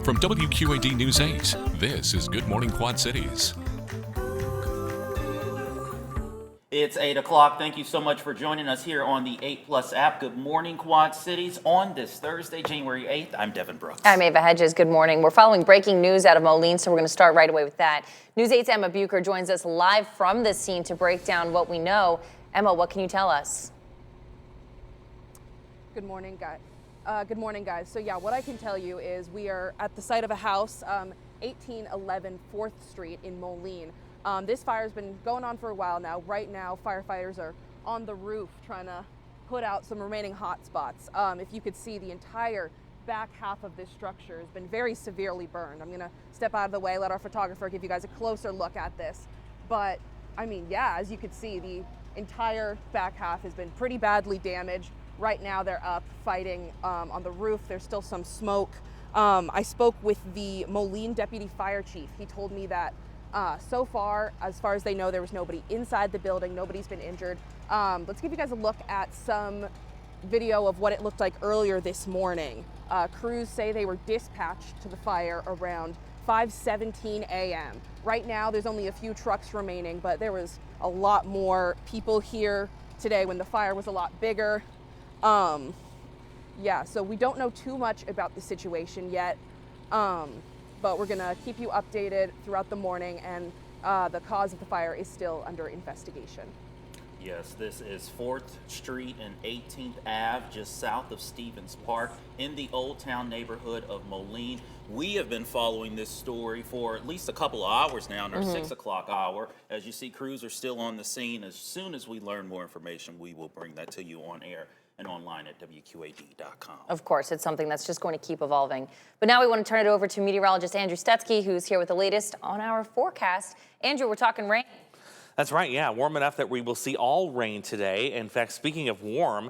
From WQAD News 8, this is Good Morning Quad Cities. It's 8 o'clock. Thank you so much for joining us here on the 8 Plus app. Good morning, Quad Cities. On this Thursday, January 8th, I'm Devin Brooks. I'm Ava Hedges. Good morning. We're following breaking news out of Moline, so we're going to start right away with that. News 8's Emma Bucher joins us live from the scene to break down what we know. Emma, what can you tell us? Good morning, guys. So yeah, what I can tell you is we are at the site of a house, 1811 4th Street in Moline. This fire has been going on for a while now. Right now, firefighters are on the roof trying to put out some remaining hot spots. If you could see, the entire back half of this structure has been very severely burned. I'm gonna step out of the way, let our photographer give you guys a closer look at this. But I mean, yeah, as you could see, the entire back half has been pretty badly damaged. Right now they're up fighting on the roof. There's still some smoke. I spoke with the Moline Deputy Fire Chief. He told me that so far as they know, there was nobody inside the building. Nobody's been injured. Let's give you guys a look at some video of what it looked like earlier this morning. Crews say they were dispatched to the fire around 5:17 a.m. Right now, there's only a few trucks remaining, but there was a lot more people here today when the fire was a lot bigger. Yeah, so we don't know too much about the situation yet, but we're gonna keep you updated throughout the morning, and the cause of the fire is still under investigation. Yes, this is 4th Street and 18th Ave, just south of Stevens Park in the Old Town neighborhood of Moline. We have been following this story for at least a couple of hours now in our 6 o'clock hour. As you see, crews are still on the scene. As soon as we learn more information, we will bring that to you on air and online at WQAD.com. Of course, it's something that's just going to keep evolving. But now we want to turn it over to meteorologist Andrew Stetsky, who's here with the latest on our forecast. Andrew, we're talking rain. That's right, yeah, warm enough that we will see all rain today. In fact, speaking of warm,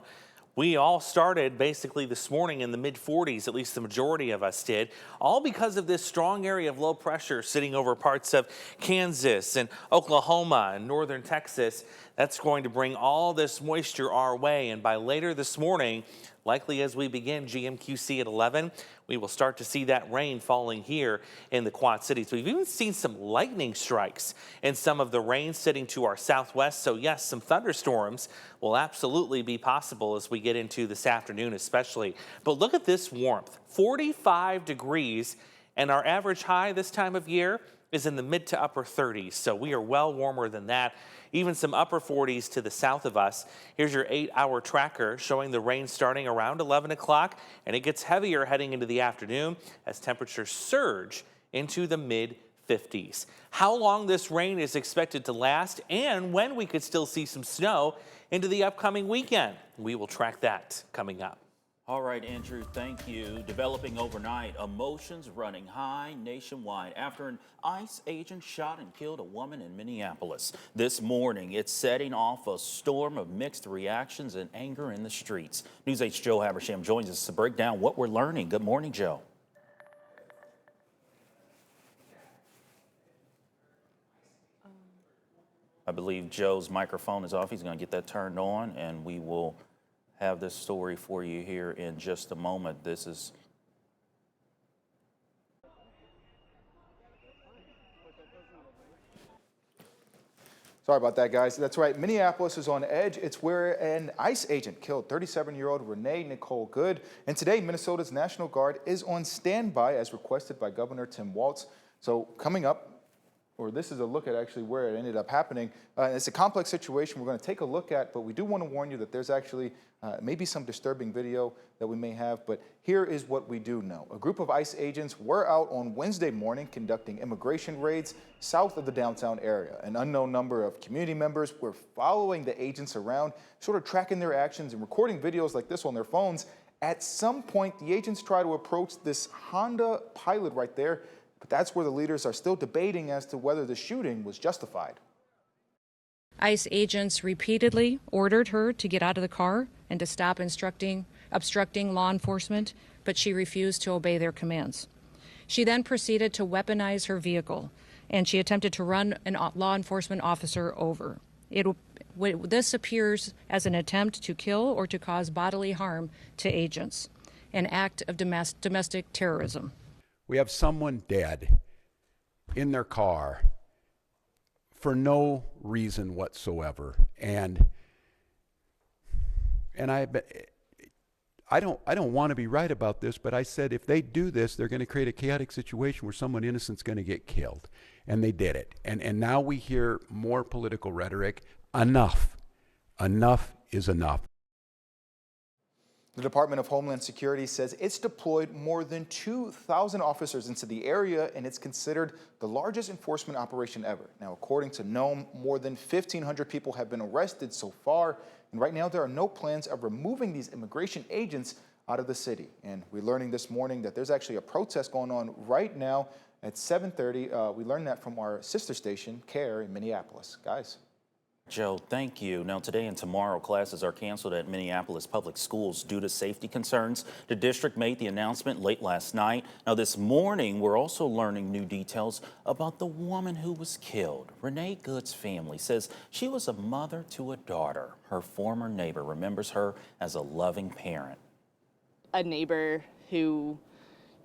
we all started basically this morning in the mid-40s, at least the majority of us did, all because of this strong area of low pressure sitting over parts of Kansas and Oklahoma and northern Texas. That's going to bring all this moisture our way, and by later this morning, likely as we begin GMQC at 11, we will start to see that rain falling here in the Quad Cities. We've even seen some lightning strikes and some of the rain sitting to our southwest. So yes, some thunderstorms will absolutely be possible as we get into this afternoon especially. But look at this warmth, 45 degrees, and our average high this time of year is in the mid to upper 30s. So we are well warmer than that. Even some upper 40s to the south of us. Here's your 8-hour tracker showing the rain starting around 11 o'clock, and it gets heavier heading into the afternoon as temperatures surge into the mid-50s. How long this rain is expected to last and when we could still see some snow into the upcoming weekend, we will track that coming up. All right, Andrew, thank you. Developing overnight, emotions running high nationwide after an ICE agent shot and killed a woman in Minneapolis. This morning, it's setting off a storm of mixed reactions and anger in the streets. News 8's Joe Habersham joins us to break down what we're learning. Good morning, Joe. I believe Joe's microphone is off. He's going to get that turned on, and we will have this story for you here in just a moment. This is Sorry about that, guys. That's right. Minneapolis is on edge. It's where an ICE agent killed 37-year-old Renee Nicole Good. And today, Minnesota's National Guard is on standby as requested by Governor Tim Walz. So coming up, or this is a look at actually where it ended up happening. It's a complex situation we're going to take a look at, but we do want to warn you that there's actually maybe some disturbing video that we may have, but here is what we do know. A group of ICE agents were out on Wednesday morning conducting immigration raids south of the downtown area. An unknown number of community members were following the agents around, sort of tracking their actions and recording videos like this on their phones. At some point, the agents try to approach this Honda Pilot right there, but that's where the leaders are still debating as to whether the shooting was justified. ICE agents repeatedly ordered her to get out of the car and to stop obstructing law enforcement, but she refused to obey their commands. She then proceeded to weaponize her vehicle, and she attempted to run a law enforcement officer over. This appears as an attempt to kill or to cause bodily harm to agents, an act of domestic terrorism. We have someone dead in their car for no reason whatsoever. And I don't want to be right about this, but I said if they do this, they're going to create a chaotic situation where someone innocent's going to get killed. And they did it. And now we hear more political rhetoric. Enough. Enough is enough. The Department of Homeland Security says it's deployed more than 2,000 officers into the area, and it's considered the largest enforcement operation ever. Now, according to NOAA, more than 1,500 people have been arrested so far, and right now there are no plans of removing these immigration agents out of the city. And we're learning this morning that there's actually a protest going on right now at 7:30. We learned that from our sister station, CARE, in Minneapolis. Guys. Joe, thank you. Now, today and tomorrow, classes are canceled at Minneapolis Public Schools due to safety concerns. The district made the announcement late last night. Now, this morning, we're also learning new details about the woman who was killed. Renee Good's family says she was a mother to a daughter. Her former neighbor remembers her as a loving parent. A neighbor who,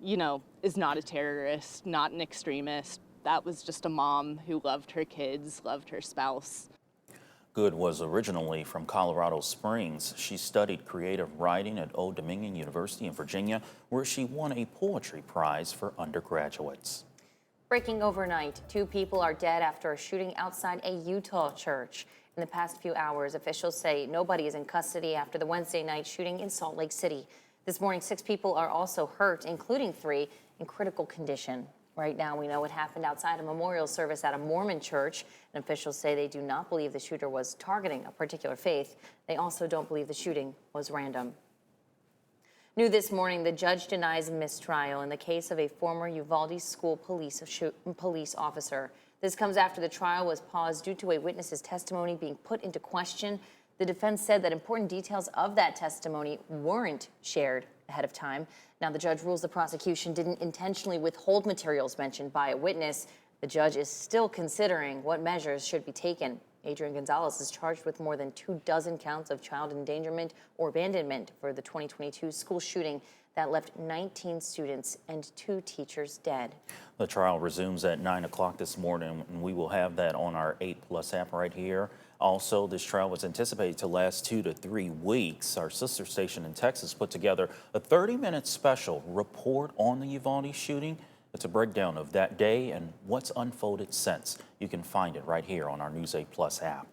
you know, is not a terrorist, not an extremist. That was just a mom who loved her kids, loved her spouse. Good was originally from Colorado Springs. She studied creative writing at Old Dominion University in Virginia, where she won a poetry prize for undergraduates. Breaking overnight, 2 people are dead after a shooting outside a Utah church. In the past few hours, officials say nobody is in custody after the Wednesday night shooting in Salt Lake City. This morning, 6 people are also hurt, including 3 in critical condition. Right now, we know it happened outside a memorial service at a Mormon church, and officials say they do not believe the shooter was targeting a particular faith. They also don't believe the shooting was random. New this morning, the judge denies mistrial in the case of a former Uvalde school police officer. This comes after the trial was paused due to a witness's testimony being put into question. The defense said that important details of that testimony weren't shared ahead of time. Now, the judge rules the prosecution didn't intentionally withhold materials mentioned by a witness. The judge is still considering what measures should be taken. Adrian Gonzalez is charged with more than 24 counts of child endangerment or abandonment for the 2022 school shooting that left 19 students and 2 teachers dead. The trial resumes at 9 o'clock this morning, and we will have that on our 8+ app right here. Also, this trial was anticipated to last 2 to 3 weeks. Our sister station in Texas put together a 30-minute special report on the Uvalde shooting. It's a breakdown of that day and what's unfolded since. You can find it right here on our News 8+ app.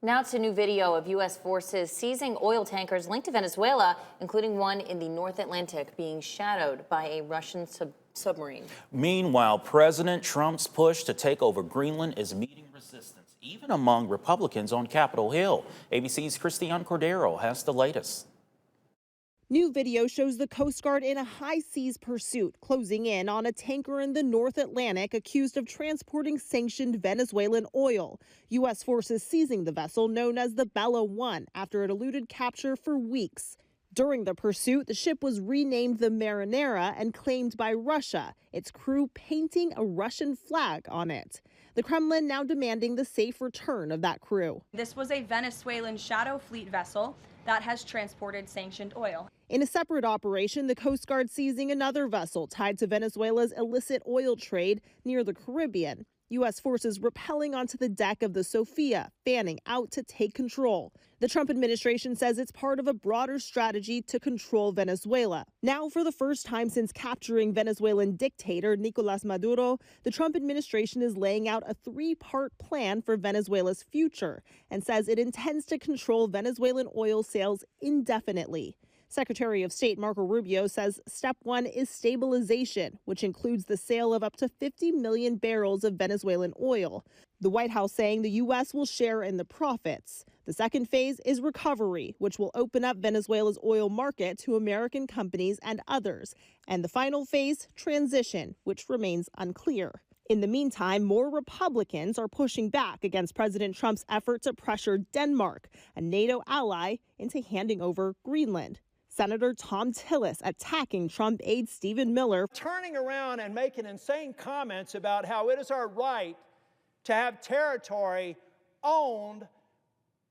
Now to new video of U.S. forces seizing oil tankers linked to Venezuela, including one in the North Atlantic being shadowed by a Russian submarine. Meanwhile, President Trump's push to take over Greenland is meeting resistance, even among Republicans on Capitol Hill. ABC's Christiane Cordero has the latest. New video shows the Coast Guard in a high seas pursuit, closing in on a tanker in the North Atlantic accused of transporting sanctioned Venezuelan oil. U.S. forces seizing the vessel known as the Bella 1 after it eluded capture for weeks. During the pursuit, the ship was renamed the Marinera and claimed by Russia, its crew painting a Russian flag on it. The Kremlin now demanding the safe return of that crew. This was a Venezuelan shadow fleet vessel that has transported sanctioned oil. In a separate operation, the Coast Guard seizing another vessel tied to Venezuela's illicit oil trade near the Caribbean. U.S. forces rappelling onto the deck of the Sophia, fanning out to take control. The Trump administration says it's part of a broader strategy to control Venezuela. Now, for the first time since capturing Venezuelan dictator Nicolas Maduro, the Trump administration is laying out a 3-part plan for Venezuela's future and says it intends to control Venezuelan oil sales indefinitely. Secretary of State Marco Rubio says step 1 is stabilization, which includes the sale of up to 50 million barrels of Venezuelan oil. The White House saying the U.S. will share in the profits. The second phase is recovery, which will open up Venezuela's oil market to American companies and others. And the final phase, transition, which remains unclear. In the meantime, more Republicans are pushing back against President Trump's effort to pressure Denmark, a NATO ally, into handing over Greenland. Senator Tom Tillis attacking Trump aide Stephen Miller. Turning around and making insane comments about how it is our right to have territory owned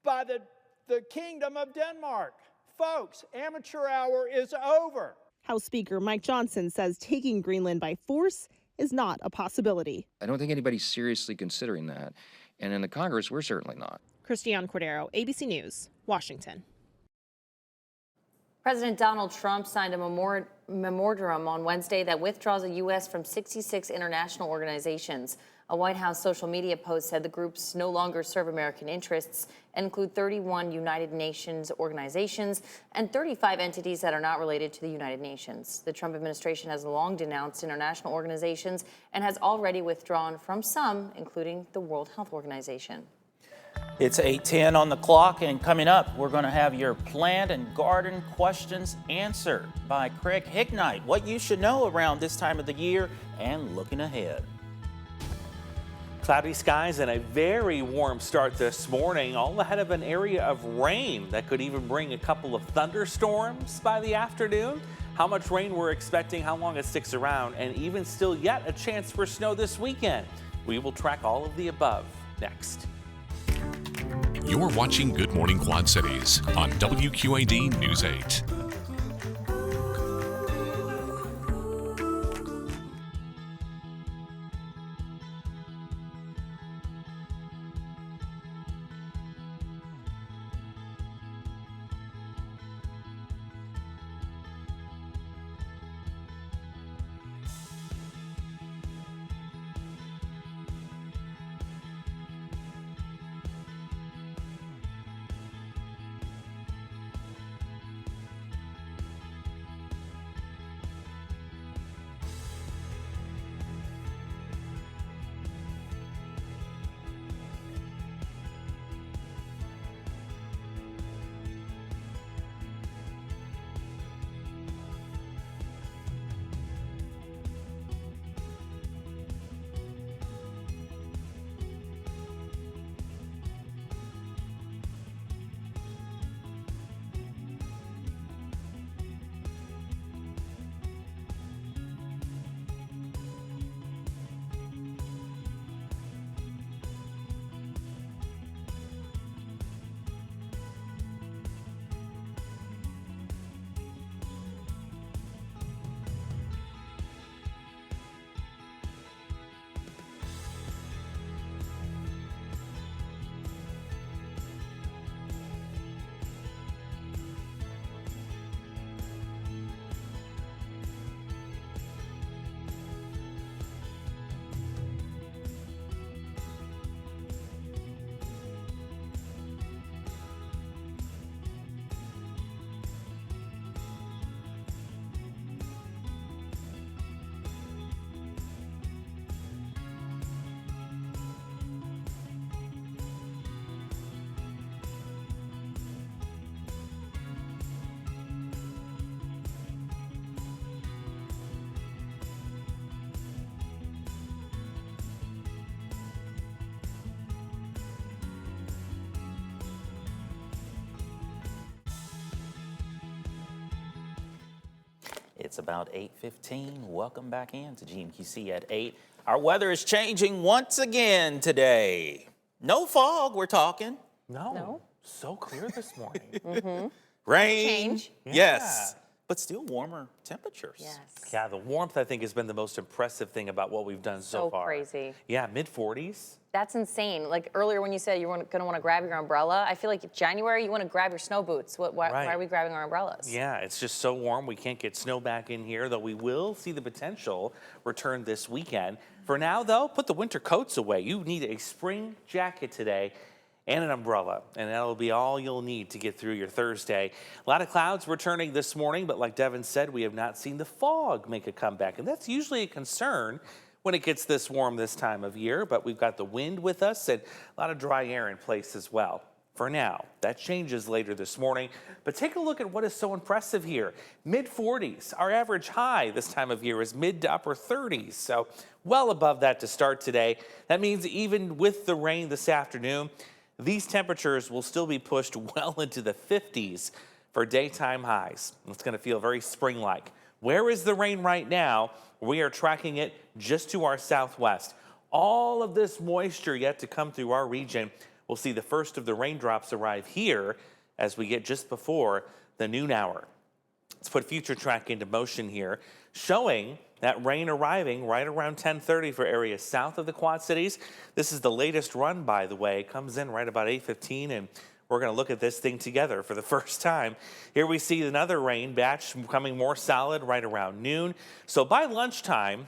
by the Kingdom of Denmark. Folks, amateur hour is over. House Speaker Mike Johnson says taking Greenland by force is not a possibility. I don't think anybody's seriously considering that. And in the Congress, we're certainly not. Christiane Cordero, ABC News, Washington. President Donald Trump signed a memorandum on Wednesday that withdraws the U.S. from 66 international organizations. A White House social media post said the groups no longer serve American interests and include 31 United Nations organizations and 35 entities that are not related to the United Nations. The Trump administration has long denounced international organizations and has already withdrawn from some, including the World Health Organization. It's 8:10 on the clock, and coming up, we're going to have your plant and garden questions answered by Craig Hicknight. What you should know around this time of the year and looking ahead. Cloudy skies and a very warm start this morning, all ahead of an area of rain that could even bring a couple of thunderstorms by the afternoon. How much rain we're expecting, how long it sticks around, and even still yet a chance for snow this weekend. We will track all of the above next. You're watching Good Morning Quad Cities on WQAD News 8. It's about 8:15. Welcome back in to GMQC at 8. Our weather is changing once again today. No fog, we're talking. No. So clear this morning. Rain. Change. Yes. But still warmer temperatures. Yes. Yeah, the warmth, I think, has been the most impressive thing about what we've done so far. Crazy. Yeah, mid-40s. That's insane. Like earlier when you said you were going to want to grab your umbrella, I feel like if January you want to grab your snow boots. Why are we grabbing our umbrellas? Yeah, it's just so warm. We can't get snow back in here, though we will see the potential return this weekend. For now, though, put the winter coats away. You need a spring jacket today and an umbrella, and that'll be all you'll need to get through your Thursday. A lot of clouds returning this morning, but like Devin said, we have not seen the fog make a comeback, and that's usually a concern when it gets this warm this time of year, but we've got the wind with us and a lot of dry air in place as well. For now, that changes later this morning, but take a look at what is so impressive here. Mid-40s, our average high this time of year is mid to upper 30s, so well above that to start today. That means even with the rain this afternoon, these temperatures will still be pushed well into the 50s for daytime highs. It's going to feel very spring-like. Where is the rain right now? We are tracking it just to our southwest. All of this moisture yet to come through our region. We'll see the first of the raindrops arrive here as we get just before the noon hour. Let's put Future Track into motion here, showing that rain arriving right around 10:30 for areas south of the Quad Cities. This is the latest run, by the way. It comes in right about 8:15, and we're going to look at this thing together for the first time. Here we see another rain batch becoming more solid right around noon. So by lunchtime,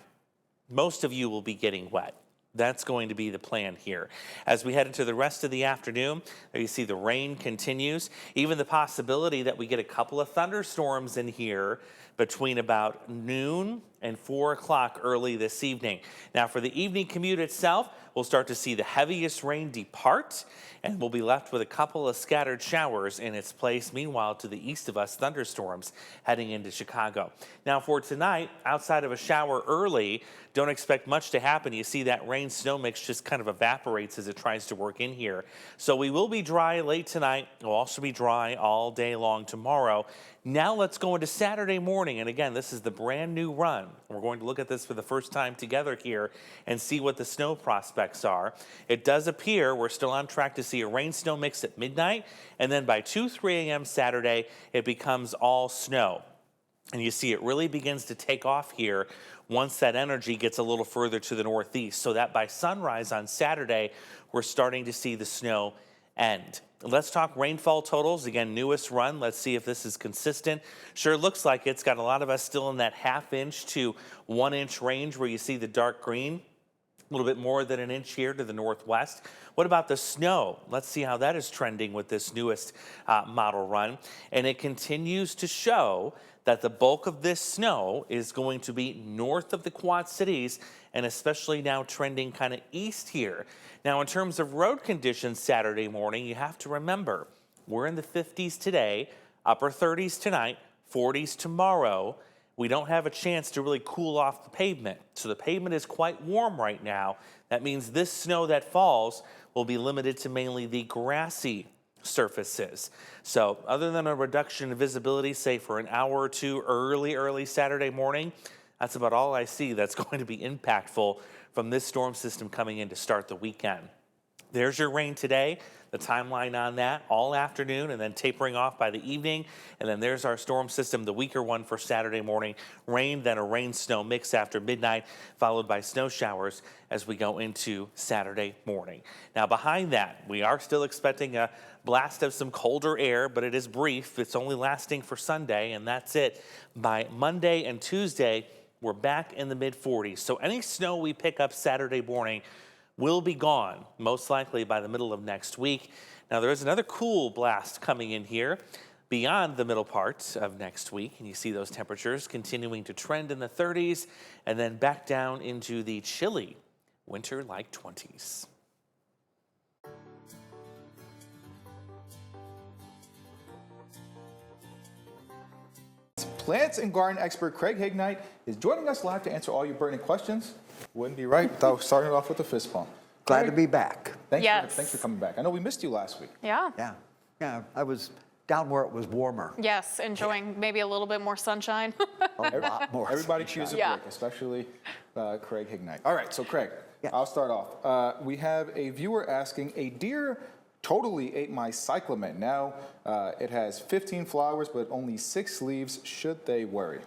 most of you will be getting wet. That's going to be the plan here. As we head into the rest of the afternoon, there you see the rain continues. Even the possibility that we get a couple of thunderstorms in here between about noon and 4 o'clock early this evening. Now for the evening commute itself, we'll start to see the heaviest rain depart, and we'll be left with a couple of scattered showers in its place. Meanwhile, to the east of us, thunderstorms heading into Chicago. Now for tonight, outside of a shower early, don't expect much to happen. You see that rain-snow mix just kind of evaporates as it tries to work in here. So we will be dry late tonight. We'll also be dry all day long tomorrow. Now let's go into Saturday morning. And again, this is the brand new run. We're going to look at this for the first time together here and see what the snow prospects are. It does appear we're still on track to see a rain-snow mix at midnight. And then by 2-3 a.m. Saturday, it becomes all snow. And you see it really begins to take off here once that energy gets a little further to the northeast, so that by sunrise on Saturday, we're starting to see the snow end. Let's talk rainfall totals. Again, newest run. Let's see if this is consistent. Sure looks like it's got a lot of us still in that ½ to 1 inch range where you see the dark green. A little bit more than an inch here to the northwest. What about the snow? Let's see how that is trending with this newest model run. And it continues to show that the bulk of this snow is going to be north of the Quad Cities, and especially now trending kind of east here. Now, in terms of road conditions Saturday morning, you have to remember, we're in the 50s today, upper 30s tonight, 40s tomorrow. We don't have a chance to really cool off the pavement. So the pavement is quite warm right now. That means this snow that falls will be limited to mainly the grassy surfaces. So other than a reduction in visibility, say for an hour or two early Saturday morning, that's about all I see that's going to be impactful from this storm system coming in to start the weekend. There's your rain today, the timeline on that all afternoon, and then tapering off by the evening. And then there's our storm system, the weaker one for Saturday morning. Rain, then a rain-snow mix after midnight, followed by snow showers as we go into Saturday morning. Now behind that, we are still expecting a blast of some colder air, but it is brief. It's only lasting for Sunday, and that's it. By Monday and Tuesday, we're back in the mid-40s. So any snow we pick up Saturday morning will be gone, most likely by the middle of next week. Now, there is another cool blast coming in here beyond the middle part of next week, and you see those temperatures continuing to trend in the 30s and then back down into the chilly winter-like 20s. Plants and garden expert Craig Hignite is joining us live to answer all your burning questions. Wouldn't be right without starting off with a fist bump. Glad Craig, to be back. Thanks for coming back. I know we missed you last week. Yeah. Yeah, I was down where it was warmer. Yes, enjoying maybe a little bit more sunshine. A lot more. Everybody choose a break, especially Craig Hignite. All right, so Craig, I'll start off. We have a viewer asking, a deer totally ate my cyclamen. Now it has 15 flowers, but only 6 leaves. Should they worry?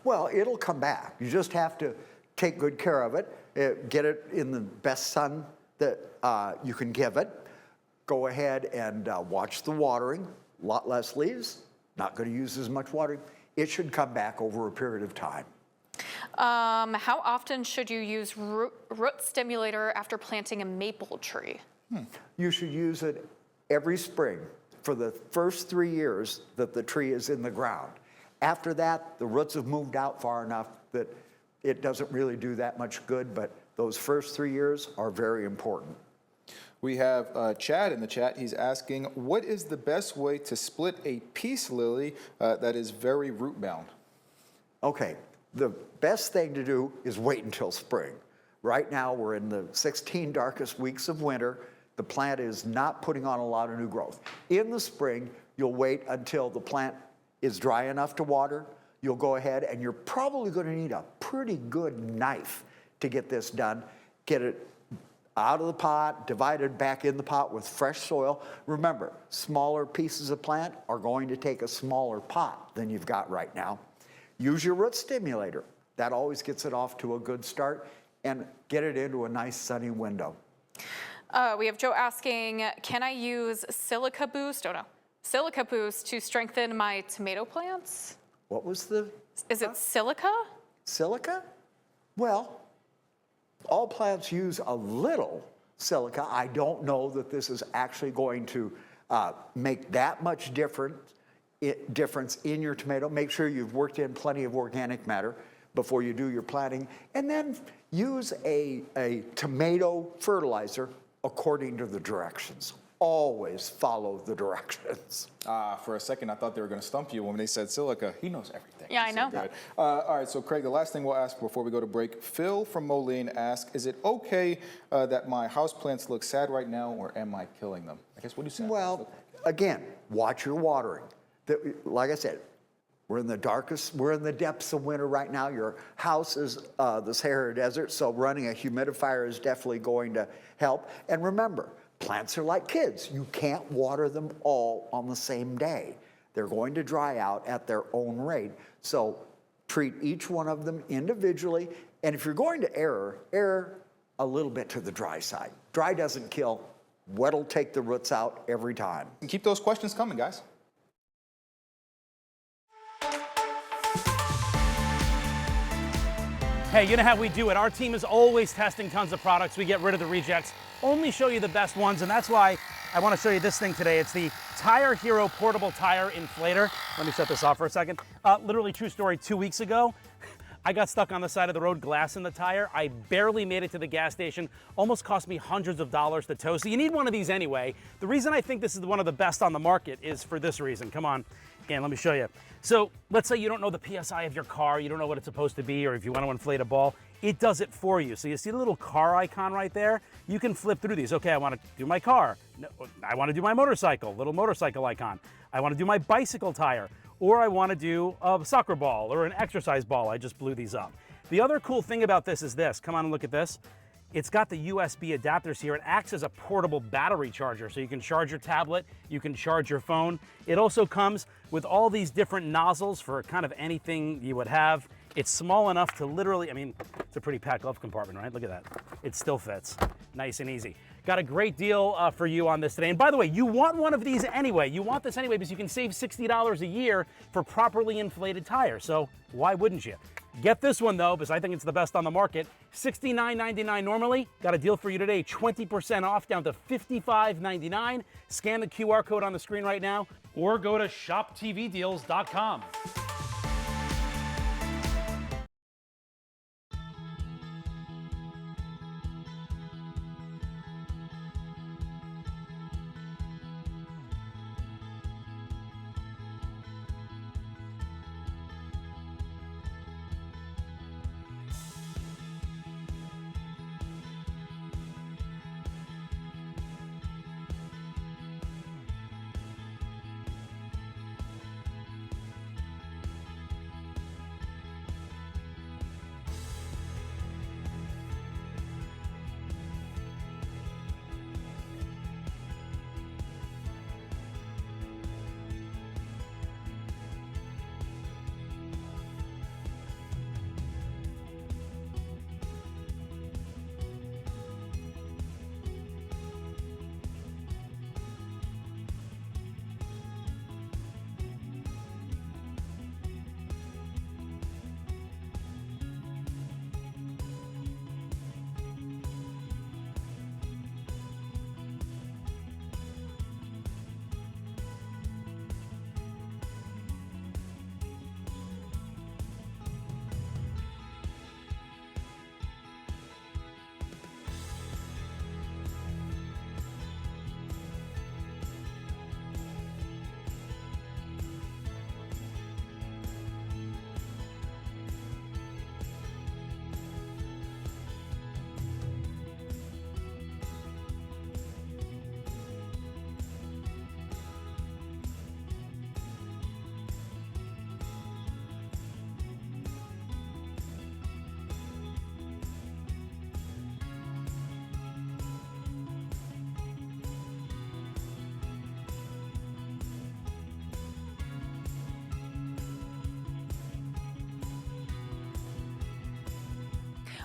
Well, it'll come back. You just have to take good care of it, get it in the best sun that you can give it. Go ahead and watch the watering. A lot less leaves, not going to use as much watering. It should come back over a period of time. How often should you use root stimulator after planting a maple tree? You should use it every spring for the first 3 years that the tree is in the ground. After that, the roots have moved out far enough that it doesn't really do that much good, but those first 3 years are very important. We have Chad in the chat. He's asking, what is the best way to split a peace lily that is very root bound? Okay, the best thing to do is wait until spring. Right now, we're in the 16 darkest weeks of winter. The plant is not putting on a lot of new growth. In the spring, you'll wait until the plant is dry enough to water. You'll go ahead and you're probably going to need a pretty good knife to get this done. Get it out of the pot, divided back in the pot with fresh soil. Remember, smaller pieces of plant are going to take a smaller pot than you've got right now. Use your root stimulator. That always gets it off to a good start, and get it into a nice sunny window. We have Joe asking, can I use Silica Boost? Oh no, Silica Boost to strengthen my tomato plants? What was the? Is it silica? Silica? Well, all plants use a little silica. I don't know that this is actually going to make that much difference in your tomato. Make sure you've worked in plenty of organic matter before you do your planting. And then use a tomato fertilizer according to the directions. Always follow the directions. For a second, I thought they were going to stump you when they said silica. He knows everything. Yeah, I know. Good. All right, so Craig, the last thing we'll ask before we go to break, Phil from Moline asks, is it okay that my houseplants look sad right now, or am I killing them? I guess, what do you say? Well, again, watch your watering. Like I said, we're in the depths of winter right now. Your house is the Sahara Desert, so running a humidifier is definitely going to help. And remember, plants are like kids. You can't water them all on the same day. They're going to dry out at their own rate. So treat each one of them individually. And if you're going to err a little bit to the dry side. Dry doesn't kill. Wet will take the roots out every time. And keep those questions coming, guys. Hey, you know how we do it. Our team is always testing tons of products. We get rid of the rejects, only show you the best ones, and that's why I want to show you this thing today. It's the Tire Hero Portable Tire Inflator. Let me shut this off for a second. Literally, true story, 2 weeks ago, I got stuck on the side of the road, glass in the tire. I barely made it to the gas station. Almost cost me hundreds of dollars to tow. So you need one of these anyway. The reason I think this is one of the best on the market is for this reason. Come on, again, let me show you. So let's say you don't know the PSI of your car, you don't know what it's supposed to be, or if you want to inflate a ball, it does it for you. So you see the little car icon right there? You can flip through these. Okay, I want to do my car. No, I want to do my motorcycle, little motorcycle icon. I want to do my bicycle tire. Or I want to do a soccer ball or an exercise ball. I just blew these up. The other cool thing about this is this. Come on and look at this. It's got the USB adapters here. It acts as a portable battery charger, so you can charge your tablet, you can charge your phone. It also comes with all these different nozzles for kind of anything you would have. It's small enough to literally, I mean, it's a pretty packed glove compartment, right? Look at that. It still fits. Nice and easy. Got a great deal for you on this today. And by the way, you want one of these anyway. You want this anyway because you can save $60 a year for properly inflated tires. So why wouldn't you? Get this one though, because I think it's the best on the market. $69.99 normally. Got a deal for you today. 20% off down to $55.99. Scan the QR code on the screen right now or go to shoptvdeals.com.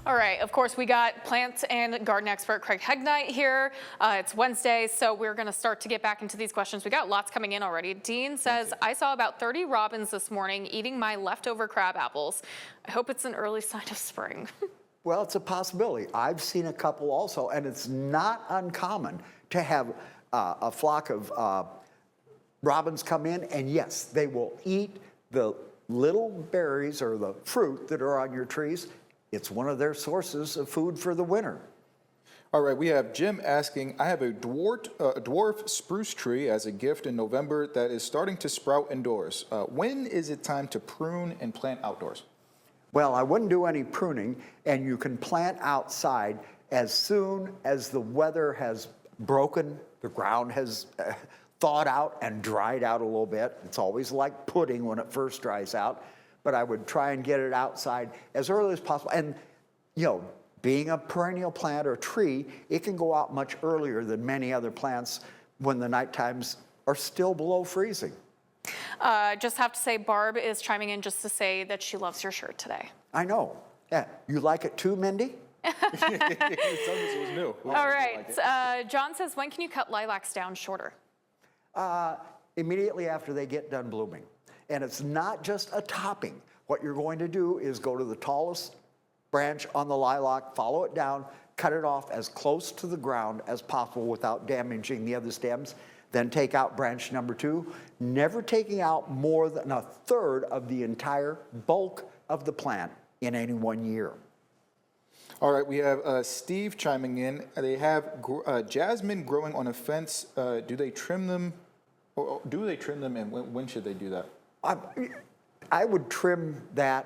All right, of course, we got plant and garden expert Craig Hegnite here. It's Wednesday, so we're going to start to get back into these questions. We got lots coming in already. Dean says, I saw about 30 robins this morning eating my leftover crab apples. I hope it's an early sign of spring. Well, it's a possibility. I've seen a couple also, and it's not uncommon to have a flock of robins come in, and yes, they will eat the little berries or the fruit that are on your trees. It's one of their sources of food for the winter. All right, we have Jim asking, I have a dwarf spruce tree as a gift in November that is starting to sprout indoors. When is it time to prune and plant outdoors? Well, I wouldn't do any pruning, and you can plant outside as soon as the weather has broken, the ground has thawed out and dried out a little bit. It's always like pudding when it first dries out, but I would try and get it outside as early as possible. And, you know, being a perennial plant or tree, it can go out much earlier than many other plants when the night times are still below freezing. Just have to say, Barb is chiming in just to say that she loves your shirt today. I know. Yeah. You like it too, Mindy? It was new. All right. John says, when can you cut lilacs down shorter? Immediately after they get done blooming. And it's not just a topping. What you're going to do is go to the tallest branch on the lilac, follow it down, cut it off as close to the ground as possible without damaging the other stems. Then take out branch number 2, never taking out more than a third of the entire bulk of the plant in any one year. All right, we have Steve chiming in. They have jasmine growing on a fence. Do they trim them? Or do they trim them, and when should they do that? I would trim that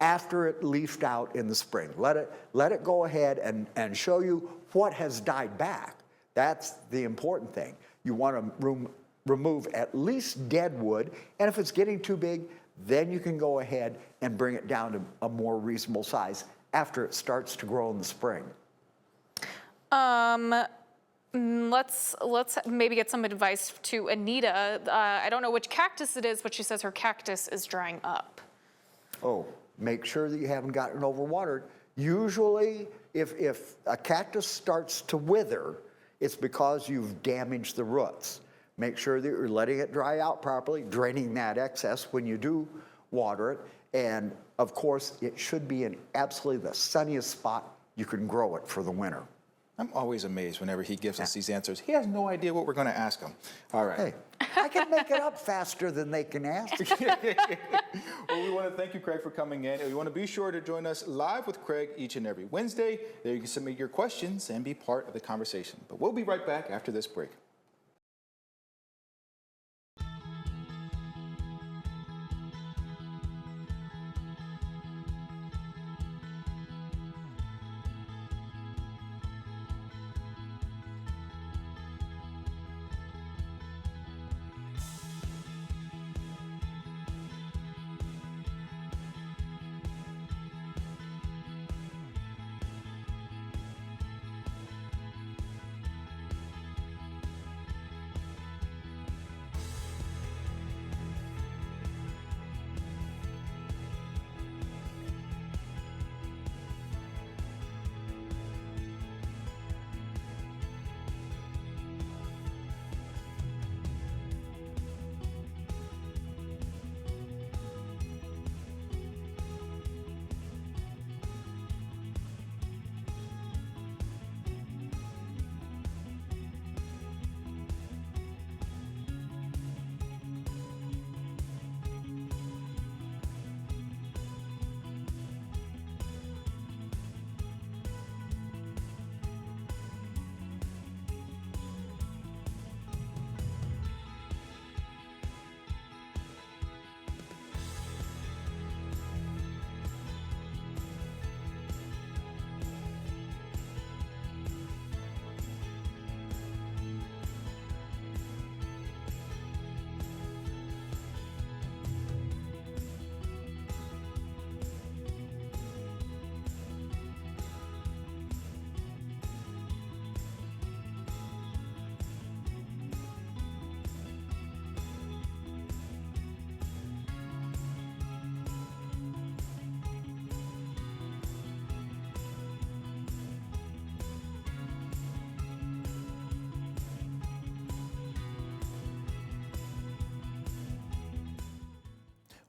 after it leafed out in the spring. Let it go ahead and show you what has died back. That's the important thing. You want to remove at least dead wood, and if it's getting too big, then you can go ahead and bring it down to a more reasonable size after it starts to grow in the spring. Let's maybe get some advice to Anita. I don't know which cactus it is, but she says her cactus is drying up. Oh, make sure that you haven't gotten overwatered. Usually, if a cactus starts to wither, it's because you've damaged the roots. Make sure that you're letting it dry out properly, draining that excess when you do water it. And of course, it should be in absolutely the sunniest spot you can grow it for the winter. I'm always amazed whenever he gives us these answers. He has no idea what we're going to ask him. All right. Hey, I can make it up faster than they can ask. Well, we want to thank you, Craig, for coming in. And we want to be sure to join us live with Craig each and every Wednesday. There you can submit your questions and be part of the conversation. But we'll be right back after this break.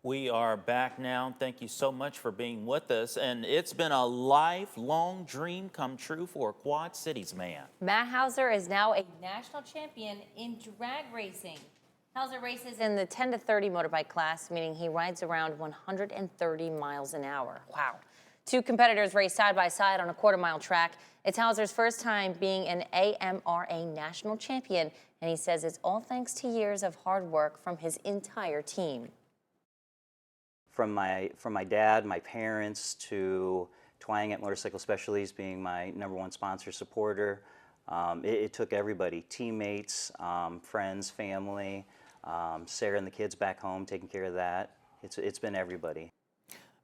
We are back now. Thank you so much for being with us. And it's been a lifelong dream come true for a Quad Cities man. Matt Hauser is now a national champion in drag racing. Hauser races in the 10 to 30 motorbike class, meaning he rides around 130 miles an hour. Wow. Two competitors race side by side on a quarter-mile track. It's Hauser's first time being an AMRA national champion, and he says it's all thanks to years of hard work from his entire team. From my dad, my parents, to Twang at Motorcycle Specialties being my #1 sponsor supporter. It took everybody, teammates, friends, family, Sarah and the kids back home taking care of that. It's been everybody.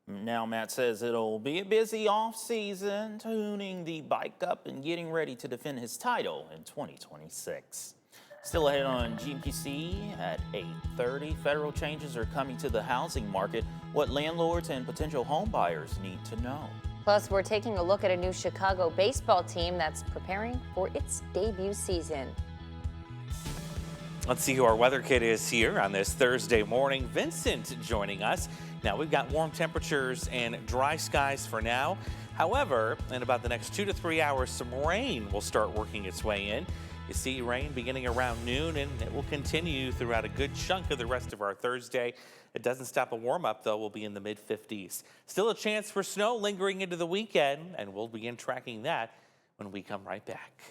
Now, Matt says it'll be a busy off-season, tuning the bike up and getting ready to defend his title in 2026. Still ahead on GMQC at 8:30, federal changes are coming to the housing market, what landlords and potential home buyers need to know. Plus, we're taking a look at a new Chicago baseball team that's preparing for its debut season. Let's see who our weather kid is here on this Thursday morning. Vincent joining us. Now, we've got warm temperatures and dry skies for now. However, in about the next 2 to 3 hours, some rain will start working its way in. You see rain beginning around noon, and it will continue throughout a good chunk of the rest of our Thursday. It doesn't stop a warm-up, though. We'll be in the mid-50s. Still a chance for snow lingering into the weekend, and we'll begin tracking that when we come right back.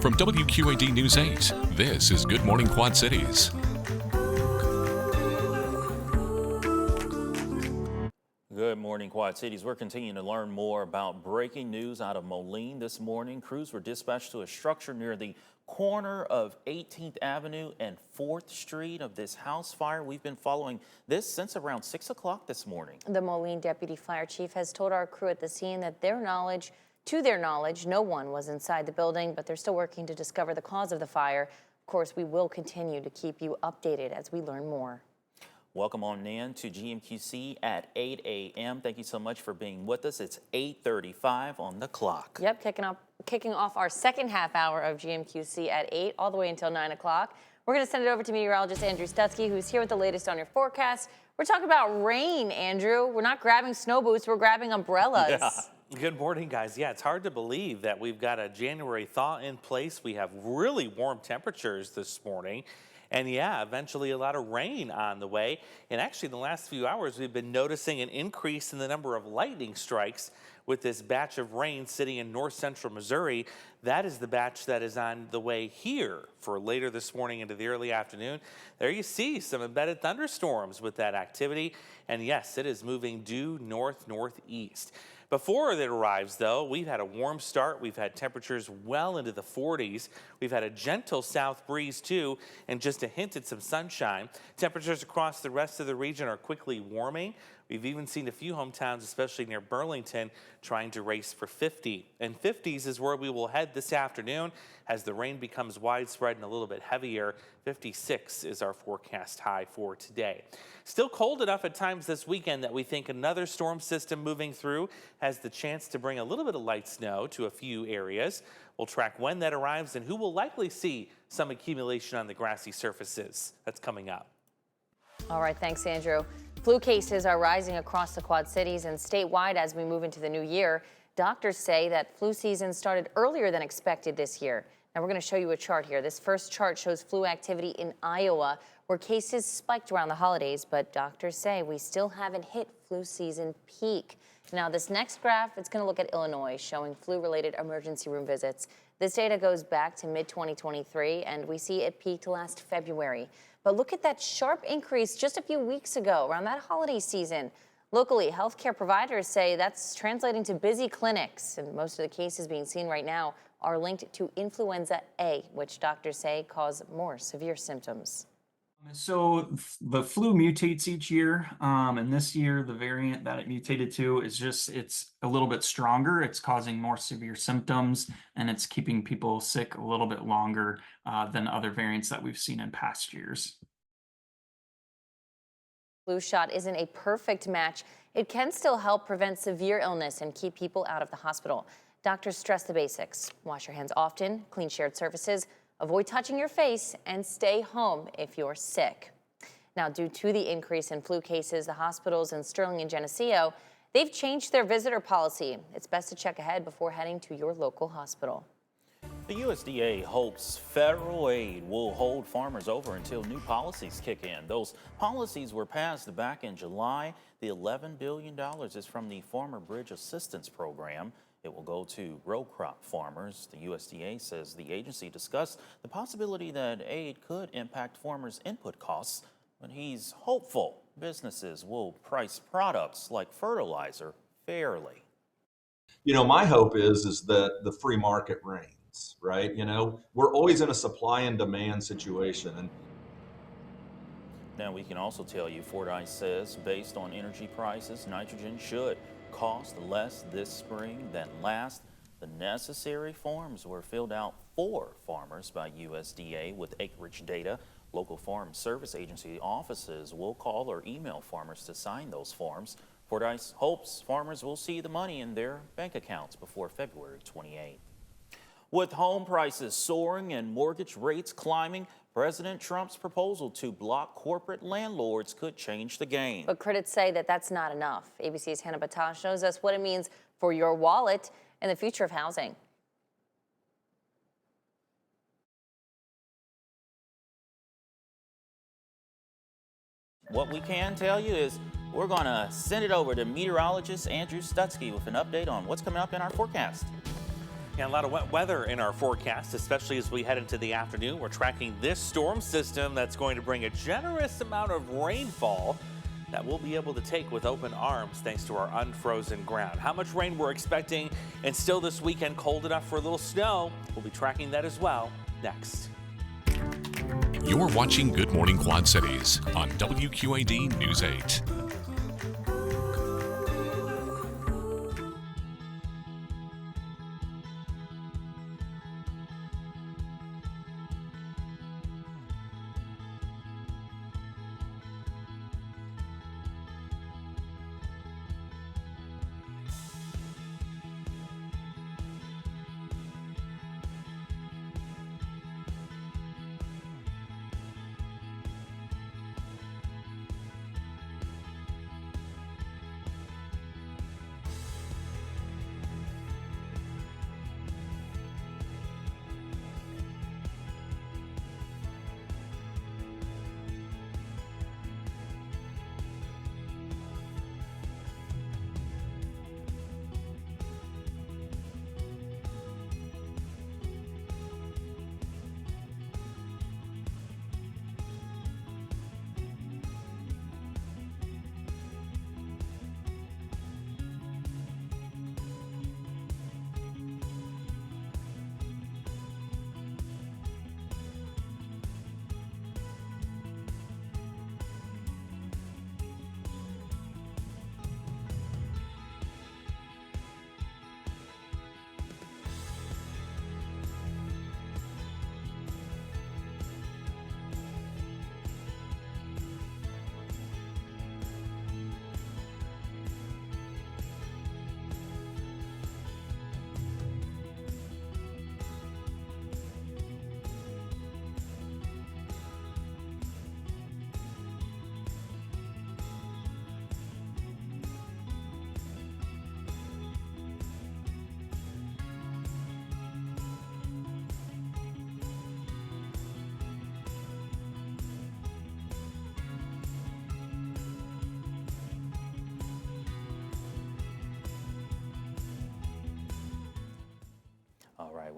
From WQAD News 8, this is Good Morning Quad Cities. Good morning, Quad Cities. We're continuing to learn more about breaking news out of Moline this morning. Crews were dispatched to a structure near the corner of 18th Avenue and 4th Street of this house fire. We've been following this since around 6 o'clock this morning. The Moline Deputy Fire Chief has told our crew at the scene that to their knowledge, no one was inside the building, but they're still working to discover the cause of the fire. Of course, we will continue to keep you updated as we learn more. Welcome on in to GMQC at 8 a.m. Thank you so much for being with us. It's 8:35 on the clock. Yep, kicking off our second half hour of GMQC at 8 all the way until 9 o'clock. We're going to send it over to meteorologist Andrew Stutzky, who's here with the latest on your forecast. We're talking about rain, Andrew. We're not grabbing snow boots, we're grabbing umbrellas. Yeah. Good morning, guys. Yeah, it's hard to believe that we've got a January thaw in place. We have really warm temperatures this morning. And yeah, eventually a lot of rain on the way. And actually, in the last few hours, we've been noticing an increase in the number of lightning strikes with this batch of rain sitting in north central Missouri. That is the batch that is on the way here for later this morning into the early afternoon. There you see some embedded thunderstorms with that activity. And yes, it is moving due north-northeast. Before it arrives, though, we've had a warm start. We've had temperatures well into the 40s. We've had a gentle south breeze, too, and just a hint at some sunshine. Temperatures across the rest of the region are quickly warming. We've even seen a few hometowns, especially near Burlington, trying to race for 50. And 50s is where we will head this afternoon as the rain becomes widespread and a little bit heavier. 56 is our forecast high for today. Still cold enough at times this weekend that we think another storm system moving through has the chance to bring a little bit of light snow to a few areas. We'll track when that arrives and who will likely see some accumulation on the grassy surfaces. That's coming up. All right, thanks, Andrew. Flu cases are rising across the Quad Cities and statewide as we move into the new year. Doctors say that flu season started earlier than expected this year. Now we're going to show you a chart here. This first chart shows flu activity in Iowa, where cases spiked around the holidays, but doctors say we still haven't hit flu season peak. Now this next graph, it's going to look at Illinois, showing flu-related emergency room visits. This data goes back to mid-2023, and we see it peaked last February. But look at that sharp increase just a few weeks ago, around that holiday season. Locally, healthcare providers say that's translating to busy clinics, and most of the cases being seen right now are linked to influenza A, which doctors say cause more severe symptoms. So the flu mutates each year, and this year the variant that it mutated to is it's a little bit stronger. It's causing more severe symptoms, and it's keeping people sick a little bit longer than other variants that we've seen in past years. Flu shot isn't a perfect match. It can still help prevent severe illness and keep people out of the hospital. Doctors stress the basics. Wash your hands often, clean shared surfaces, avoid touching your face, and stay home if you're sick. Now, due to the increase in flu cases, the hospitals in Sterling and Geneseo, they've changed their visitor policy. It's best to check ahead before heading to your local hospital. The USDA hopes federal aid will hold farmers over until new policies kick in. Those policies were passed back in July. The $11 billion is from the Farmer Bridge Assistance Program. It will go to row crop farmers. The USDA says the agency discussed the possibility that aid could impact farmers' input costs, but he's hopeful businesses will price products like fertilizer fairly. You know, my hope is that the free market reigns, right? You know, we're always in a supply and demand situation. And now we can also tell you Fordyce says based on energy prices, nitrogen should cost less this spring than last. The necessary forms were filled out for farmers by USDA with acreage data. Local Farm Service Agency offices will call or email farmers to sign those forms. Fordyce hopes farmers will see the money in their bank accounts before February 28. With home prices soaring and mortgage rates climbing, President Trump's proposal to block corporate landlords could change the game. But critics say that that's not enough. ABC's Hannah Battah shows us what it means for your wallet and the future of housing. What we can tell you is we're going to send it over to meteorologist Andrew Stutzky with an update on what's coming up in our forecast. Yeah, a lot of wet weather in our forecast, especially as we head into the afternoon. We're tracking this storm system that's going to bring a generous amount of rainfall that we'll be able to take with open arms thanks to our unfrozen ground. How much rain we're expecting, and still this weekend cold enough for a little snow. We'll be tracking that as well next. You're watching Good Morning Quad Cities on WQAD News 8.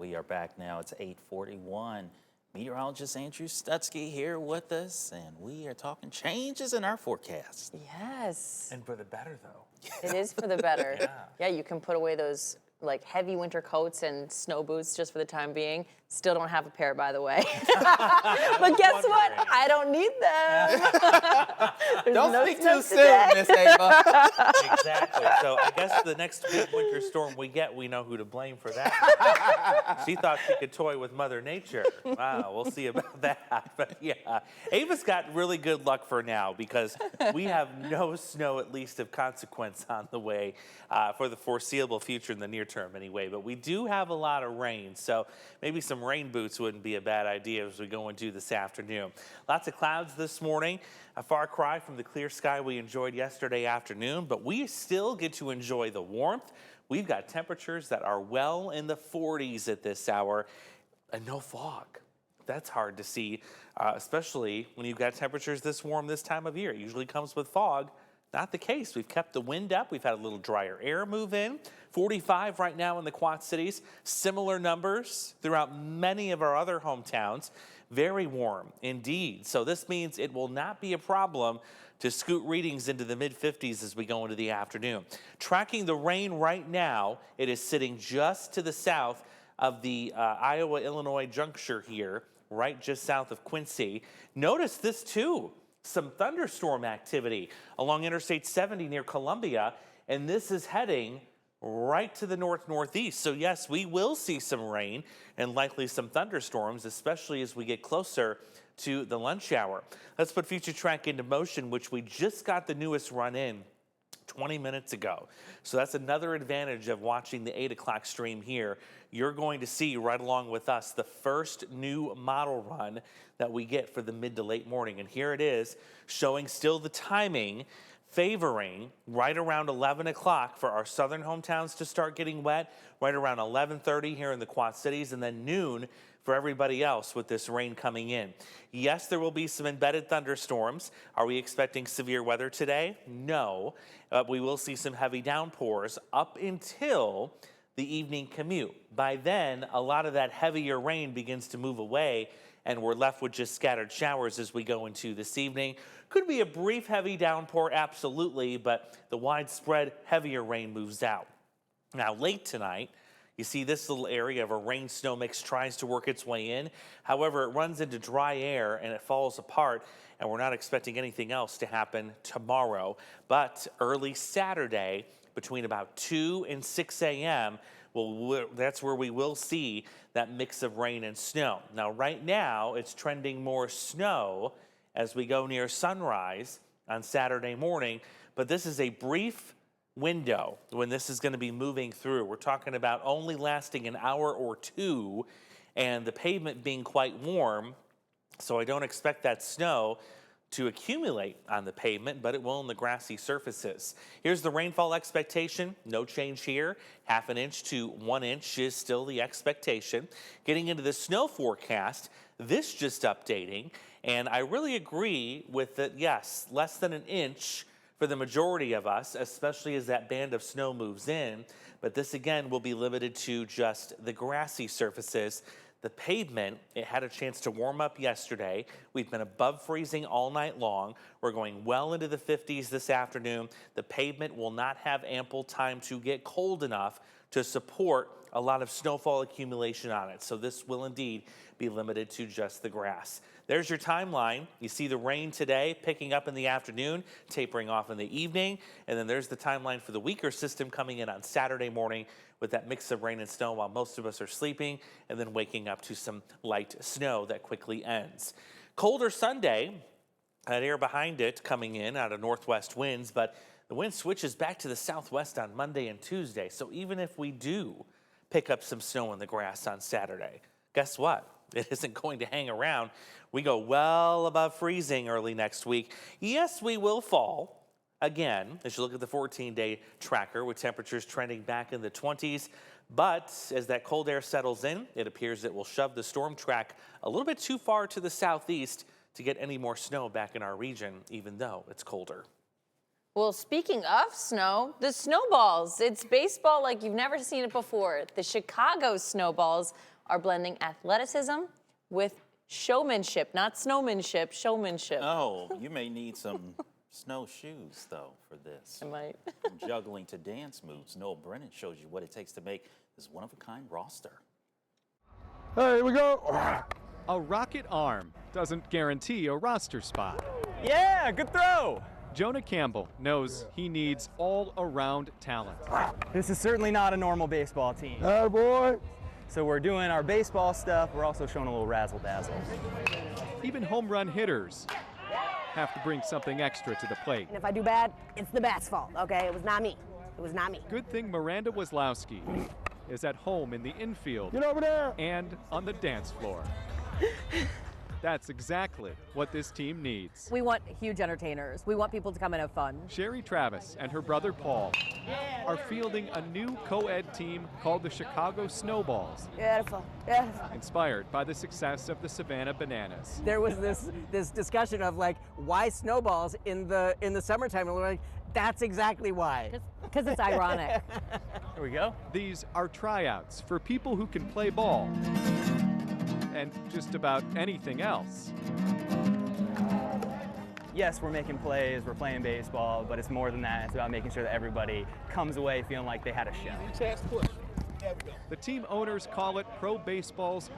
we are back now. It's 8:41. Meteorologist Andrew Stutzky here with us, and we are talking changes in our forecast. Yes. And for the better, though. It is for the better. Yeah, you can put away those like heavy winter coats and snow boots just for the time being. Still don't have a pair, by the way. But guess what? I don't need them. Don't speak too soon, Miss Ava. Exactly. So I guess the next big winter storm we get, we know who to blame for that. She thought she could toy with Mother Nature. Wow, we'll see about that. But yeah, Ava's got really good luck for now because we have no snow, at least of consequence, on the way for the foreseeable future in the near term anyway. But we do have a lot of rain, so maybe some rain boots wouldn't be a bad idea as we go into this afternoon. Lots of clouds this morning, a far cry from the clear sky we enjoyed yesterday afternoon, but we still get to enjoy the warmth. We've got temperatures that are well in the 40s at this hour and no fog. That's hard to see, especially when you've got temperatures this warm this time of year. It usually comes with fog. Not the case. We've kept the wind up. We've had a little drier air move in. 45 right now in the Quad Cities. Similar numbers throughout many of our other hometowns. Very warm indeed. So this means it will not be a problem to scoot readings into the mid-50s as we go into the afternoon. Tracking the rain right now, it is sitting just to the south of the Iowa-Illinois juncture here, right just south of Quincy. Notice this too. Some thunderstorm activity along Interstate 70 near Columbia, and this is heading right to the north-northeast. So yes, we will see some rain and likely some thunderstorms, especially as we get closer to the lunch hour. Let's put Future Track into motion, which we just got the newest run in 20 minutes ago. So that's another advantage of watching the 8 o'clock stream here. You're going to see right along with us the first new model run that we get for the mid to late morning. And here it is, showing still the timing favoring right around 11 o'clock for our southern hometowns to start getting wet, right around 11:30 here in the Quad Cities, and then noon for everybody else with this rain coming in. Yes, there will be some embedded thunderstorms. Are we expecting severe weather today? No. We will see some heavy downpours up until the evening commute. By then, a lot of that heavier rain begins to move away, and we're left with just scattered showers as we go into this evening. Could be a brief heavy downpour, absolutely, but the widespread heavier rain moves out. Now, late tonight, you see this little area of a rain-snow mix tries to work its way in. However, it runs into dry air and it falls apart, and we're not expecting anything else to happen tomorrow. But early Saturday, between about 2 and 6 a.m., that's where we will see that mix of rain and snow. Now, right now, it's trending more snow as we go near sunrise on Saturday morning, but this is a brief window when this is going to be moving through. We're talking about only lasting an hour or two, and the pavement being quite warm, so I don't expect that snow to accumulate on the pavement, but it will on the grassy surfaces. Here's the rainfall expectation. No change here. 1/2 inch to 1 inch is still the expectation. Getting into the snow forecast, this just updating, and I really agree with that. Yes, less than an inch for the majority of us, especially as that band of snow moves in. But this again will be limited to just the grassy surfaces. The pavement, it had a chance to warm up yesterday. We've been above freezing all night long. We're going well into the 50s this afternoon. The pavement will not have ample time to get cold enough to support a lot of snowfall accumulation on it. So this will indeed be limited to just the grass. There's your timeline. You see the rain today picking up in the afternoon, tapering off in the evening. And then there's the timeline for the weaker system coming in on Saturday morning with that mix of rain and snow while most of us are sleeping, and then waking up to some light snow that quickly ends. Colder Sunday, that air behind it coming in out of northwest winds, but the wind switches back to the southwest on Monday and Tuesday. So even if we do pick up some snow in the grass on Saturday, guess what? It isn't going to hang around. We go well above freezing early next week. Yes, we will fall again as you look at the 14-day tracker with temperatures trending back in the 20s. But as that cold air settles in, it appears it will shove the storm track a little bit too far to the southeast to get any more snow back in our region, even though it's colder. Well, speaking of snow, the Snowballs. It's baseball like you've never seen it before. The Chicago Snowballs are blending athleticism with showmanship, not snowmanship, showmanship. Oh, you may need some snowshoes, though, for this. I might. From juggling to dance moves, Noel Brennan shows you what it takes to make this one-of-a-kind roster. Hey, here we go. A rocket arm doesn't guarantee a roster spot. Yeah, good throw. Jonah Campbell knows he needs all-around talent. This is certainly not a normal baseball team. Boy. So we're doing our baseball stuff. We're also showing a little razzle-dazzle. Even home run hitters have to bring something extra to the plate. And if I do bad, it's the bat's fault, okay? It was not me. It was not me. Good thing Miranda Wazlowski is at home in the infield. Get over there! And on the dance floor. That's exactly what this team needs. We want huge entertainers. We want people to come and have fun. Sherry Travis and her brother Paul are fielding a new co-ed team called the Chicago Snowballs. Beautiful, beautiful. Inspired by the success of the Savannah Bananas. There was this discussion of like, why snowballs in the summertime? And we're like, that's exactly why. Because it's ironic. Here we go. These are tryouts for people who can play ball and just about anything else. Yes, we're making plays, we're playing baseball, but it's more than that. It's about making sure that everybody comes away feeling like they had a show. The team owners call it pro baseball's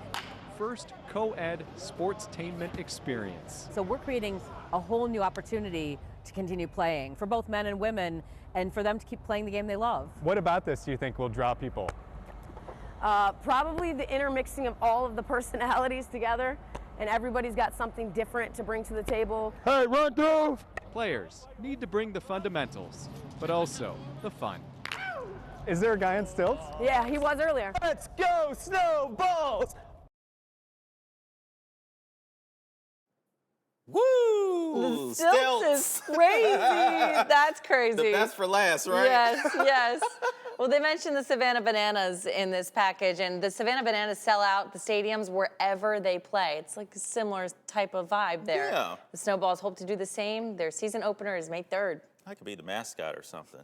first co-ed sportstainment experience. So we're creating a whole new opportunity to continue playing for both men and women and for them to keep playing the game they love. What about this do you think will draw people? Probably the intermixing of all of the personalities together, and everybody's got something different to bring to the table. Hey, run through! Players need to bring the fundamentals, but also the fun. Is there a guy on stilts? Yeah, he was earlier. Let's go, Snowballs! Woo! The stilts is crazy. That's crazy. The best for last, right? Yes, yes. Well, they mentioned the Savannah Bananas in this package, and the Savannah Bananas sell out the stadiums wherever they play. It's like a similar type of vibe there. Yeah. The Snowballs hope to do the same. Their season opener is May 3rd. I could be the mascot or something.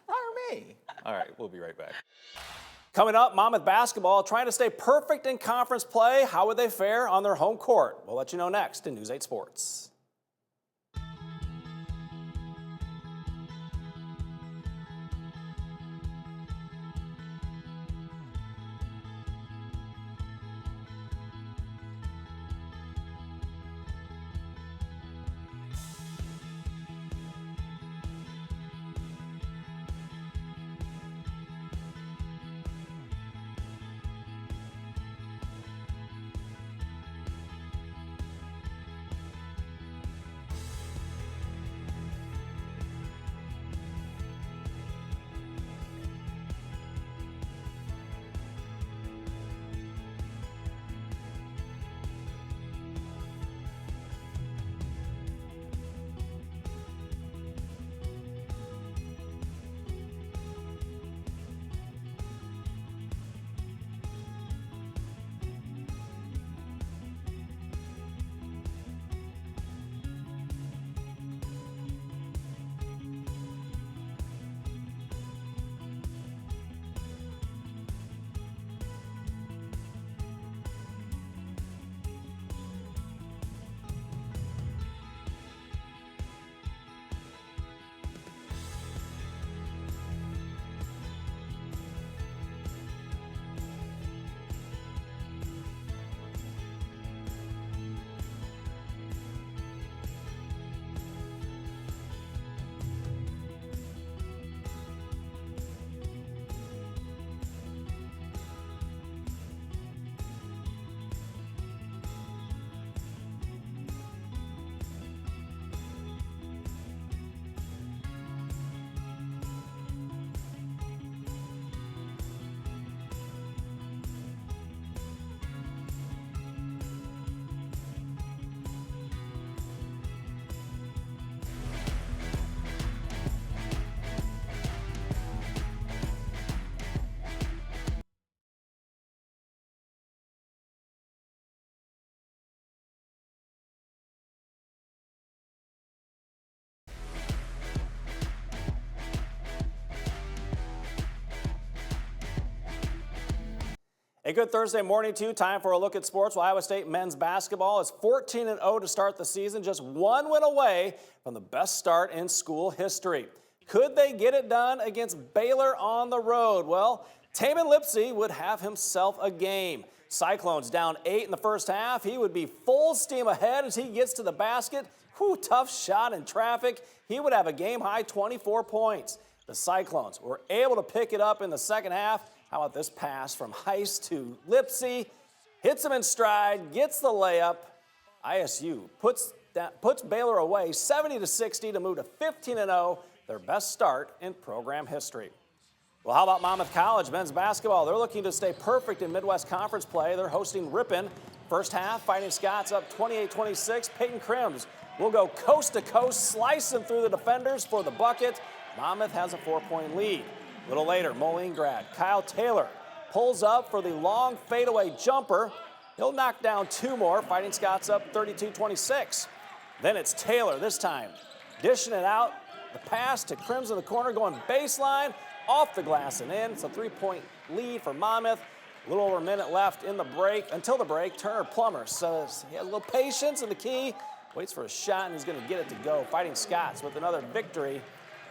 Hire me. All right, we'll be right back. Coming up, Monmouth basketball trying to stay perfect in conference play. How would they fare on their home court? We'll let you know next in News 8 Sports. A good Thursday morning to you. Time for a look at sports. Well, Iowa State men's basketball is 14-0 to start the season, just one win away from the best start in school history. Could they get it done against Baylor on the road? Well, Tamin Lipsey would have himself a game. Cyclones down 8 in the first half. He would be full steam ahead as he gets to the basket. Whew, tough shot in traffic. He would have a game-high 24 points. The Cyclones were able to pick it up in the second half. How about this pass from Heist to Lipsey? Hits him in stride, gets the layup. ISU puts Baylor away 70-60 to move to 15-0, their best start in program history. Well, how about Monmouth College men's basketball? They're looking to stay perfect in Midwest Conference play. They're hosting Ripon. First half, Fighting Scots up 28-26. Peyton Crims will go coast to coast, slicing through the defenders for the bucket. Monmouth has a 4-point lead. A little later, Moline grad Kyle Taylor pulls up for the long fadeaway jumper. He'll knock down two more. Fighting Scots up 32-26. Then it's Taylor this time, dishing it out. The pass to Crims in the corner, going baseline, off the glass and in. It's a 3-point lead for Monmouth. A little over a minute left in the break. Until the break, Turner Plummer says he has a little patience in the key. Waits for a shot, and he's going to get it to go. Fighting Scots with another victory.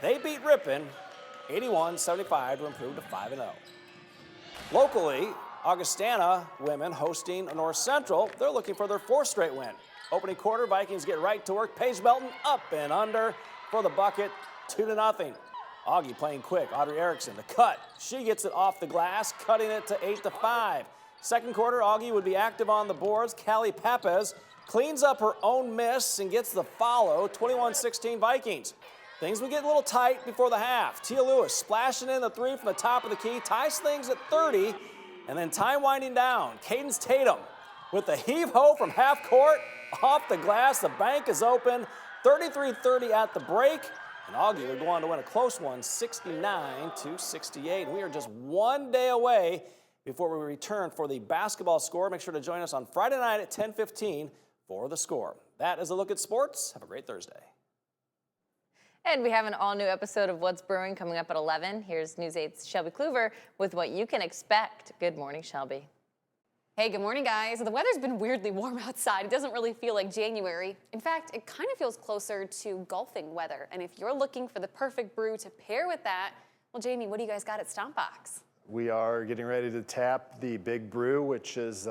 They beat Ripon 81-75 to improve to 5-0. Locally, Augustana women hosting North Central. They're looking for their 4th straight win. Opening quarter, Vikings get right to work. Paige Melton up and under for the bucket, 2-0. Augie playing quick. Audrey Erickson, the cut. She gets it off the glass, cutting it to 8-5. Second quarter, Augie would be active on the boards. Callie Papez cleans up her own miss and gets the follow, 21-16 Vikings. Things would get a little tight before the half. Tia Lewis splashing in the 3 from the top of the key, ties things at 30, and then time winding down. Cadence Tatum with the heave-ho from half court, off the glass. The bank is open, 33-30 at the break, and Augie would go on to win a close one, 69-68. We are just one day away before we return for the basketball score. Make sure to join us on Friday night at 10:15 for the score. That is a look at sports. Have a great Thursday. And we have an all-new episode of What's Brewing coming up at 11. Here's News 8's Shelby Kluver with what you can expect. Good morning, Shelby. Hey, good morning, guys. The weather's been weirdly warm outside. It doesn't really feel like January. In fact, it kind of feels closer to golfing weather. And if you're looking for the perfect brew to pair with that, well, Jamie, what do you guys got at Stomp Box? We are getting ready to tap the Big Brew, which is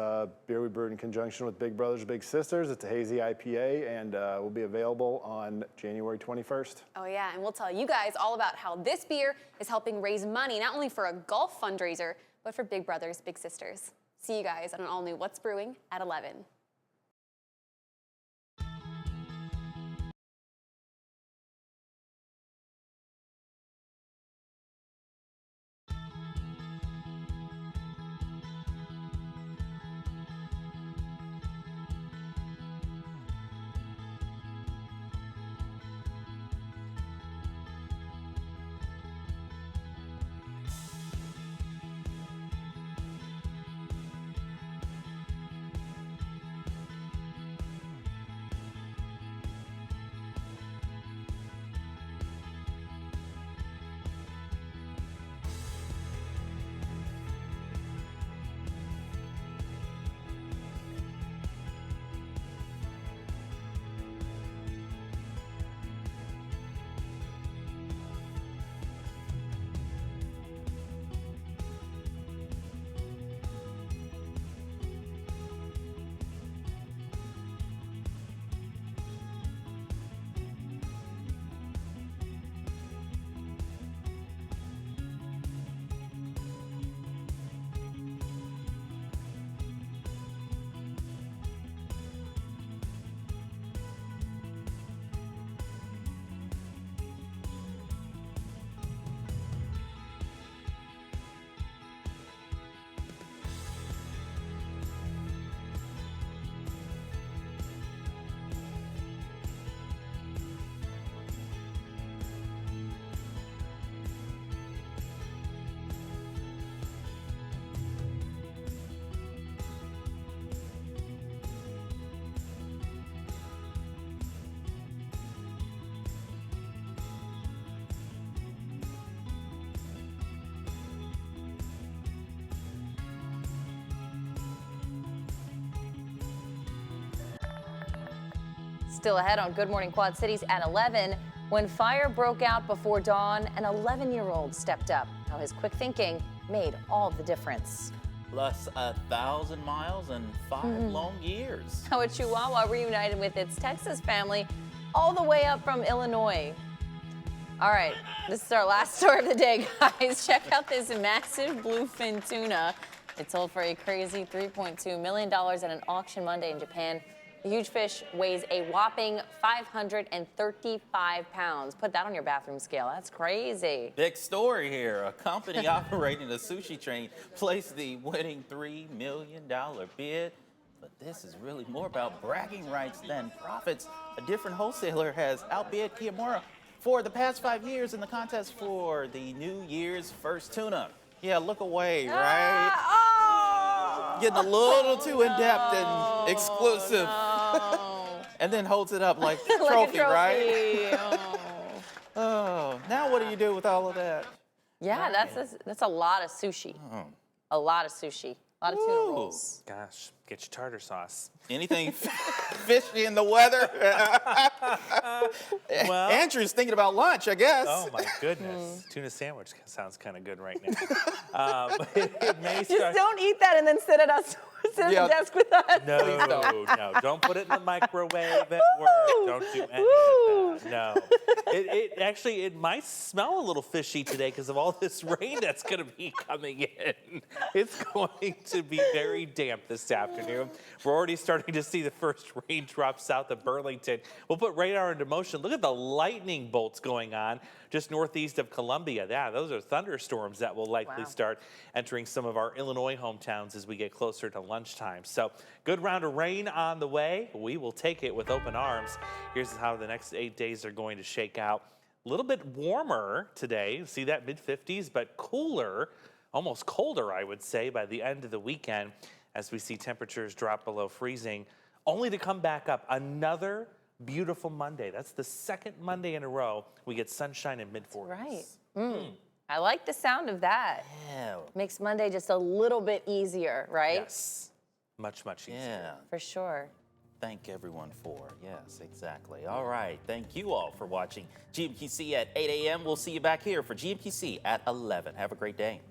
beer we brewed in conjunction with Big Brothers Big Sisters. It's a hazy IPA and will be available on January 21st. Oh yeah, and we'll tell you guys all about how this beer is helping raise money, not only for a golf fundraiser, but for Big Brothers Big Sisters. See you guys on an all-new What's Brewing at 11. Still ahead on Good Morning Quad Cities at 11. When fire broke out before dawn, an 11-year-old stepped up. How his quick thinking made all the difference. Plus 1,000 miles and 5 long years. How a Chihuahua reunited with its Texas family all the way up from Illinois. All right, this is our last story of the day, guys. Check out this massive bluefin tuna. It sold for a crazy $3.2 million at an auction Monday in Japan. The huge fish weighs a whopping 535 pounds. Put that on your bathroom scale. That's crazy. Big story here. A company operating a sushi chain placed the winning $3 million bid. But this is really more about bragging rights than profits. A different wholesaler has outbid Kiyomura for the past 5 years in the contest for the New Year's first tuna. Yeah, look away, right? Getting a little too in-depth and exclusive. And then holds it up like trophy, right? Oh, now what do you do with all of that? Yeah, that's a lot of sushi. Oh. A lot of sushi. A lot of tuna rolls. Gosh, get your tartar sauce. Anything fishy in the weather? Well, Andrew's thinking about lunch, I guess. Oh my goodness, tuna sandwich sounds kind of good right now. It may Just start. don't eat that and then sit at the desk with us. No, don't put it in the microwave at work. Don't do any of that. No. It might smell a little fishy today because of all this rain that's going to be coming in. It's going to be very damp this afternoon. We're already starting to see the first raindrops south of Burlington. We'll put radar into motion. Look at the lightning bolts going on just northeast of Columbia. Yeah, those are thunderstorms that will likely start entering some of our Illinois hometowns as we get closer to lunchtime. So good round of rain on the way. We will take it with open arms. Here's how the next 8 days are going to shake out. A little bit warmer today. See that mid-50s, but cooler, almost colder, I would say, by the end of the weekend as we see temperatures drop below freezing, only to come back up. Another beautiful Monday. That's the second Monday in a row we get sunshine in mid-40s. Right. I like the sound of that. Yeah. Makes Monday just a little bit easier, right? Yes. Much, much easier. Yeah. For sure. Thank everyone for. Yes, exactly. All right. Thank you all for watching GMQC at 8 a.m. We'll see you back here for GMQC at 11. Have a great day.